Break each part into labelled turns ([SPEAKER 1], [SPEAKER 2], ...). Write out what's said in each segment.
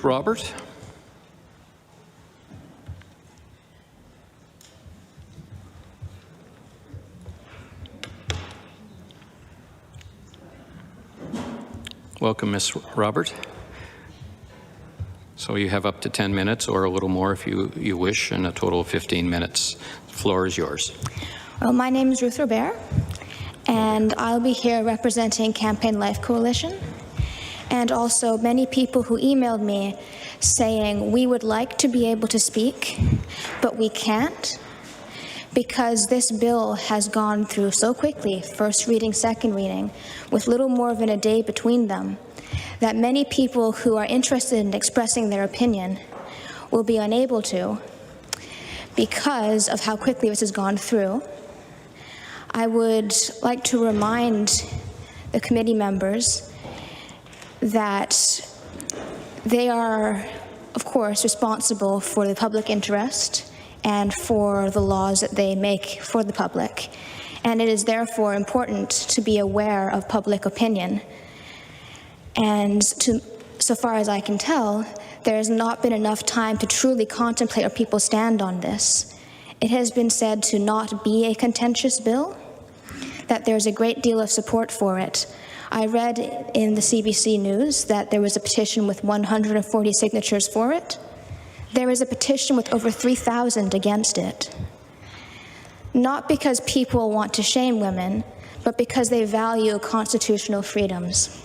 [SPEAKER 1] Ruth Robert. Welcome, Ms. Robert. So you have up to 10 minutes or a little more if you wish, and a total of 15 minutes. The floor is yours.
[SPEAKER 2] Well, my name is Ruth Robert, and I'll be here representing Campaign Life Coalition, and also many people who emailed me saying we would like to be able to speak, but we can't because this bill has gone through so quickly, first reading, second reading, with little more than a day between them, that many people who are interested in expressing their opinion will be unable to because of how quickly this has gone through. I would like to remind the committee members that they are, of course, responsible for the public interest and for the laws that they make for the public. And it is therefore important to be aware of public opinion. And so far as I can tell, there has not been enough time to truly contemplate where people stand on this. It has been said to not be a contentious bill, that there's a great deal of support for it. I read in the CBC News that there was a petition with 140 signatures for it. There is a petition with over 3,000 against it. Not because people want to shame women, but because they value constitutional freedoms.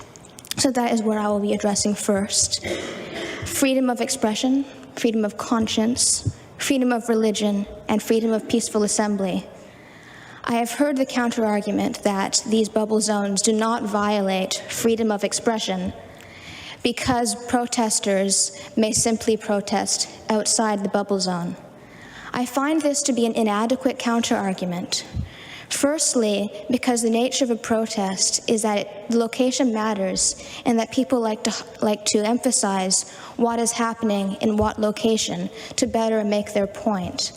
[SPEAKER 2] So that is where I will be addressing first. Freedom of expression, freedom of conscience, freedom of religion, and freedom of peaceful assembly. I have heard the counter-argument that these bubble zones do not violate freedom of expression because protesters may simply protest outside the bubble zone. I find this to be an inadequate counter-argument. Firstly, because the nature of a protest is that the location matters and that people like to emphasize what is happening in what location to better make their point.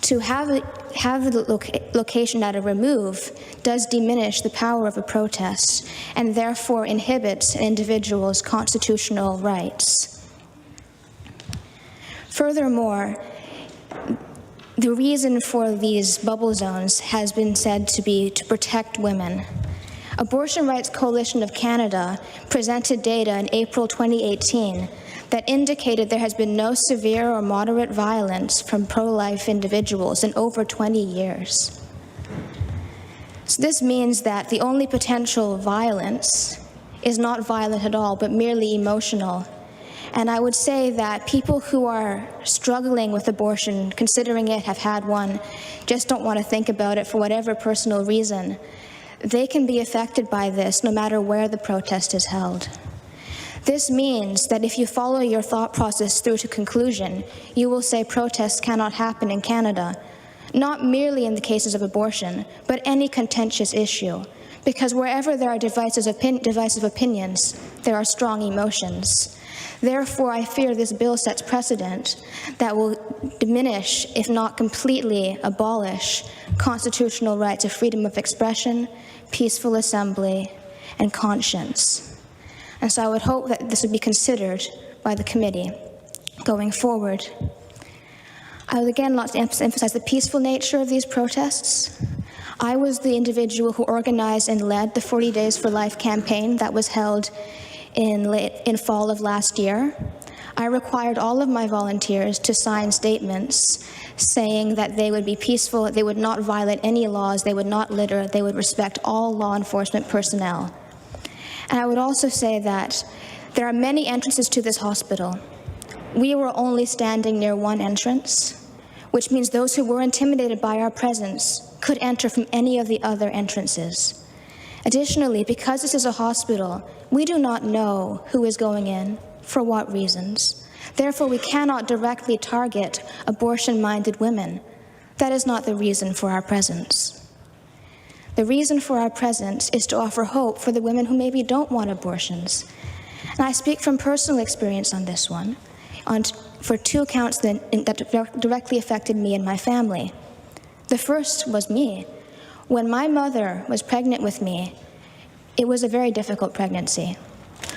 [SPEAKER 2] To have the location data removed does diminish the power of a protest and therefore inhibits an individual's constitutional rights. Furthermore, the reason for these bubble zones has been said to be to protect women. Abortion Rights Coalition of Canada presented data in April 2018 that indicated there has been no severe or moderate violence from pro-life individuals in over 20 years. So this means that the only potential violence is not violent at all, but merely emotional. And I would say that people who are struggling with abortion, considering it, have had one, just don't want to think about it for whatever personal reason, they can be affected by this no matter where the protest is held. This means that if you follow your thought process through to conclusion, you will say protests cannot happen in Canada, not merely in the cases of abortion, but any contentious issue, because wherever there are divisive opinions, there are strong emotions. Therefore, I fear this bill sets precedent that will diminish, if not completely abolish, constitutional rights of freedom of expression, peaceful assembly, and conscience. And so I would hope that this would be considered by the committee going forward. I would again like to emphasize the peaceful nature of these protests. I was the individual who organized and led the 40 Days for Life campaign that was held in fall of last year. I required all of my volunteers to sign statements saying that they would be peaceful, they would not violate any laws, they would not litter, they would respect all law enforcement personnel. And I would also say that there are many entrances to this hospital. We were only standing near one entrance, which means those who were intimidated by our presence could enter from any of the other entrances. Additionally, because this is a hospital, we do not know who is going in, for what reasons. Therefore, we cannot directly target abortion-minded women. That is not the reason for our presence. The reason for our presence is to offer hope for the women who maybe don't want abortions. And I speak from personal experience on this one, for two accounts that directly affected me and my family. The first was me. When my mother was pregnant with me, it was a very difficult pregnancy.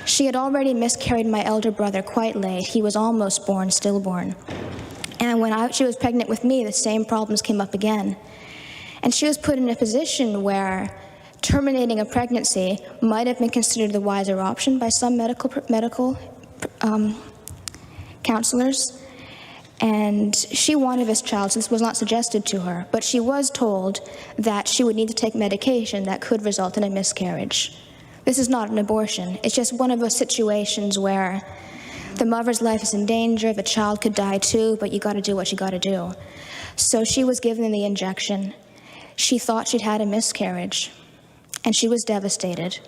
[SPEAKER 2] She had already miscarried my elder brother quite late. He was almost born, stillborn. And when she was pregnant with me, the same problems came up again. And she was put in a position where terminating a pregnancy might have been considered the wiser option by some medical counselors. And she wanted this child, so this was not suggested to her, but she was told that she would need to take medication that could result in a miscarriage. This is not an abortion. It's just one of those situations where the mother's life is in danger, the child could die too, but you gotta do what you gotta do. So she was given the injection. She thought she'd had a miscarriage, and she was devastated.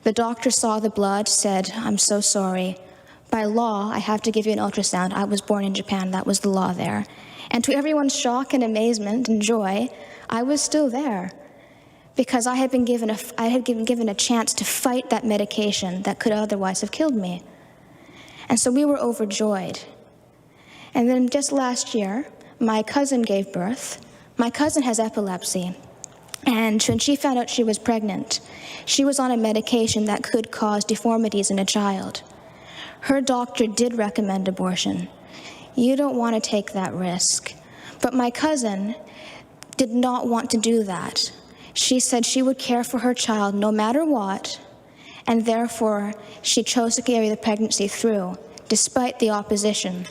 [SPEAKER 2] The doctor saw the blood, said, "I'm so sorry. By law, I have to give you an ultrasound. I was born in Japan, that was the law there." And to everyone's shock and amazement and joy, I was still there, because I had been given a chance to fight that medication that could otherwise have killed me. And so we were overjoyed. And then just last year, my cousin gave birth. My cousin has epilepsy. And when she found out she was pregnant, she was on a medication that could cause deformities in a child. Her doctor did recommend abortion. You don't want to take that risk. But my cousin did not want to do that. She said she would care for her child no matter what, and therefore she chose to carry the pregnancy through, despite the opposition.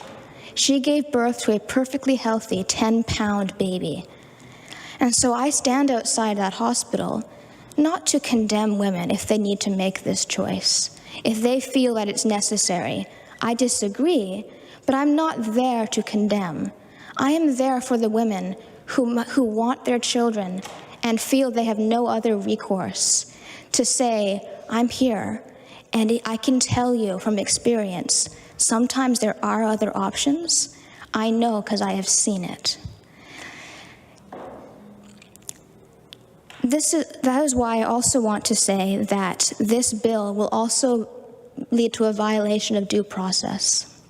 [SPEAKER 2] She gave birth to a perfectly healthy 10-pound baby. And so I stand outside that hospital, not to condemn women if they need to make this choice, if they feel that it's necessary. I disagree, but I'm not there to condemn. I am there for the women who want their children and feel they have no other recourse, to say, I'm here, and I can tell you from experience, sometimes there are other options. I know because I have seen it. That is why I also want to say that this bill will also lead to a violation of due process.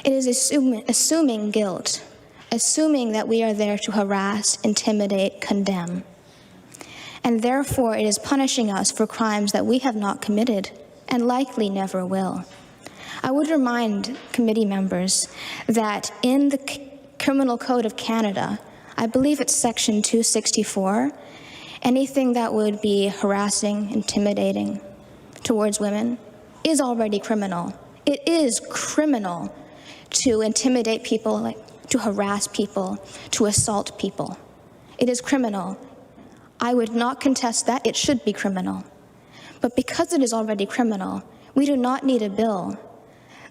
[SPEAKER 2] It is assuming guilt, assuming that we are there to harass, intimidate, condemn. And therefore, it is punishing us for crimes that we have not committed and likely never will. I would remind committee members that in the Criminal Code of Canada, I believe it's section 264, anything that would be harassing, intimidating towards women is already criminal. It is criminal to intimidate people, to harass people, to assault people. It is criminal. I would not contest that. It should be criminal. But because it is already criminal, we do not need a bill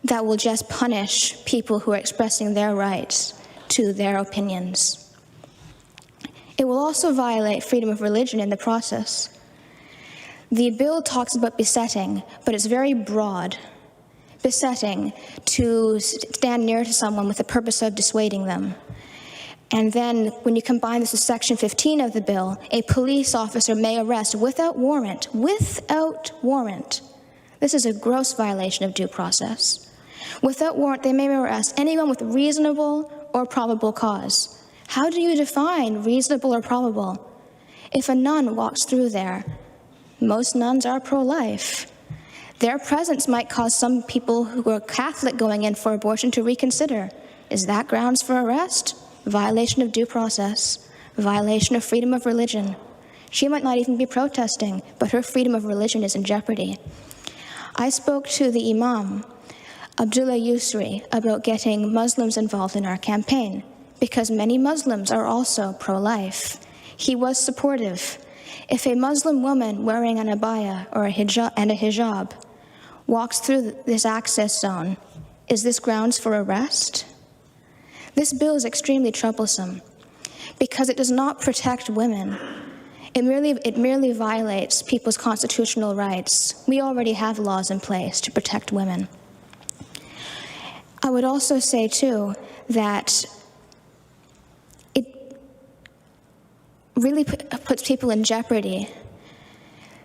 [SPEAKER 2] that will just punish people who are expressing their rights to their opinions. It will also violate freedom of religion in the process. The bill talks about besetting, but it's very broad. Besetting, to stand near to someone with the purpose of dissuading them. And then when you combine this with section 15 of the bill, a police officer may arrest without warrant. This is a gross violation of due process. Without warrant, they may arrest anyone with reasonable or probable cause. How do you define reasonable or probable? If a nun walks through there, most nuns are pro-life. Their presence might cause some people who are Catholic going in for abortion to reconsider. Is that grounds for arrest? Violation of due process, violation of freedom of religion. She might not even be protesting, but her freedom of religion is in jeopardy. I spoke to the Imam, Abdullah Yusri, about getting Muslims involved in our campaign, because many Muslims are also pro-life. He was supportive. If a Muslim woman wearing an abaya or a hijab walks through this access zone, is this grounds for arrest? This bill is extremely troublesome because it does not protect women. It merely violates people's constitutional rights. We already have laws in place to protect women. I would also say, too, that it really puts people in jeopardy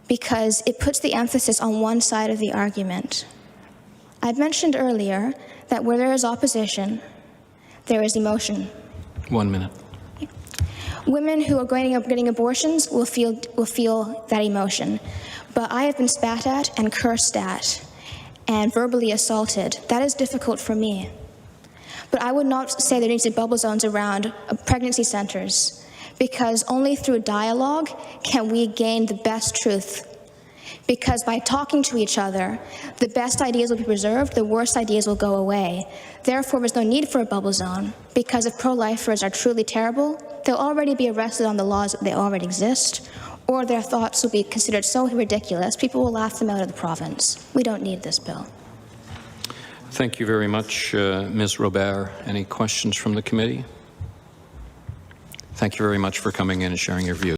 [SPEAKER 2] because it puts the emphasis on one side of the argument. I mentioned earlier that where there is opposition, there is emotion.
[SPEAKER 1] 1 minute.
[SPEAKER 2] Women who are getting abortions will feel that emotion. But I have been spat at and cursed at and verbally assaulted. That is difficult for me. But I would not say there needs to be bubble zones around pregnancy centers, because only through dialogue can we gain the best truth. Because by talking to each other, the best ideas will be preserved, the worst ideas will go away. Therefore, there's no need for a bubble zone, because if pro-lifers are truly terrible, they'll already be arrested on the laws that they already exist, or their thoughts will be considered so ridiculous, people will laugh them out of the province. We don't need this bill.
[SPEAKER 1] Thank you very much, Ms. Robert. Any questions from the committee? Thank you very much for coming in and sharing your views.